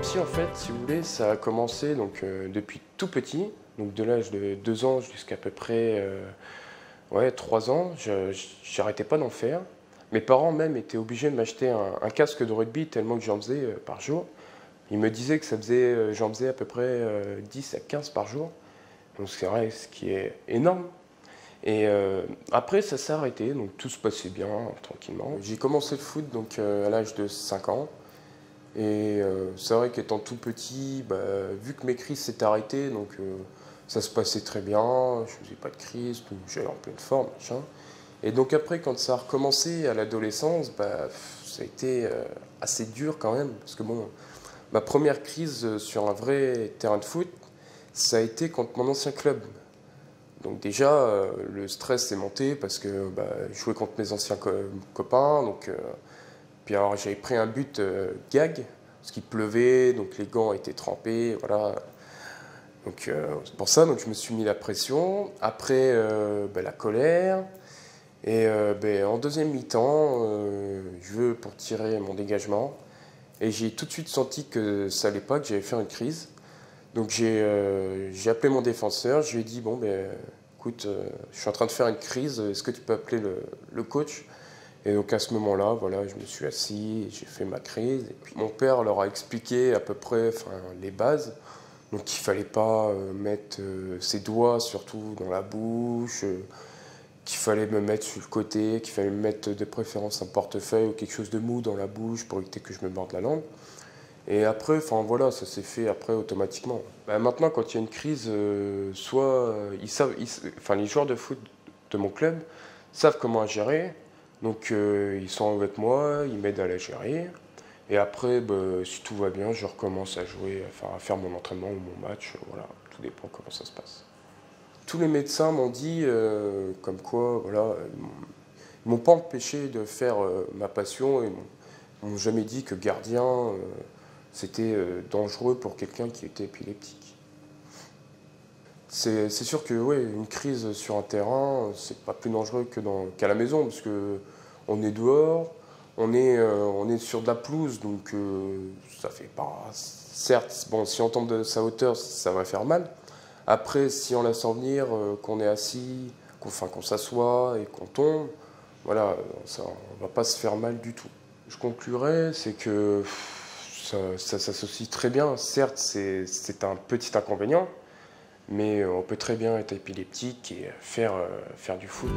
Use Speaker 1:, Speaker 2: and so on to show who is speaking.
Speaker 1: L'épilepsie, en fait, si vous voulez, ça a commencé donc, depuis tout petit, donc de l'âge de 2 ans jusqu'à peu près ouais, 3 ans. J'arrêtais pas d'en faire. Mes parents même étaient obligés de m'acheter un casque de rugby tellement que j'en faisais par jour. Ils me disaient que j'en faisais à peu près 10 à 15 par jour. Donc c'est vrai, ce qui est énorme. Et après, ça s'est arrêté, donc tout se passait bien, tranquillement. J'ai commencé le foot donc, à l'âge de 5 ans. Et c'est vrai qu'étant tout petit, vu que mes crises s'étaient arrêtées, donc ça se passait très bien, je faisais pas de crise, j'allais en pleine forme, machin. Et donc après, quand ça a recommencé à l'adolescence, ça a été assez dur quand même, parce que bon, ma première crise sur un vrai terrain de foot, ça a été contre mon ancien club. Donc déjà, le stress s'est monté parce que je jouais contre mes anciens copains, donc puis alors j'avais pris un but gag, parce qu'il pleuvait, donc les gants étaient trempés, voilà. Donc c'est pour ça, donc je me suis mis la pression. Après, la colère. Et en deuxième mi-temps, je veux pour tirer mon dégagement. Et j'ai tout de suite senti que ça allait pas, que j'allais faire une crise. Donc j'ai appelé mon défenseur, je lui ai dit, bon, écoute, je suis en train de faire une crise, est-ce que tu peux appeler le coach? Et donc à ce moment-là, voilà, je me suis assis, j'ai fait ma crise. Et puis mon père leur a expliqué à peu près les bases. Donc il ne fallait pas mettre ses doigts surtout dans la bouche, qu'il fallait me mettre sur le côté, qu'il fallait me mettre de préférence un portefeuille ou quelque chose de mou dans la bouche pour éviter que je me morde la langue. Et après, voilà, ça s'est fait après automatiquement. Maintenant, quand il y a une crise, soit ils savent, les joueurs de foot de mon club savent comment gérer. Donc ils sont avec moi, ils m'aident à la gérer. Et après, si tout va bien, je recommence à jouer, à faire mon entraînement ou mon match. Voilà, tout dépend comment ça se passe. Tous les médecins m'ont dit comme quoi, voilà, ils m'ont pas empêché de faire ma passion et m'ont jamais dit que gardien, c'était dangereux pour quelqu'un qui était épileptique. C'est sûr que ouais, une crise sur un terrain, c'est pas plus dangereux qu'à la maison, parce que on est dehors, on est sur de la pelouse, donc ça fait pas. Certes, bon, si on tombe de sa hauteur, ça va faire mal. Après, si on la sent venir, qu'on est assis, qu'on s'assoit et qu'on tombe, voilà, on va pas se faire mal du tout. Je conclurai, c'est que ça s'associe très bien. Certes, c'est un petit inconvénient, mais on peut très bien être épileptique et faire du foot.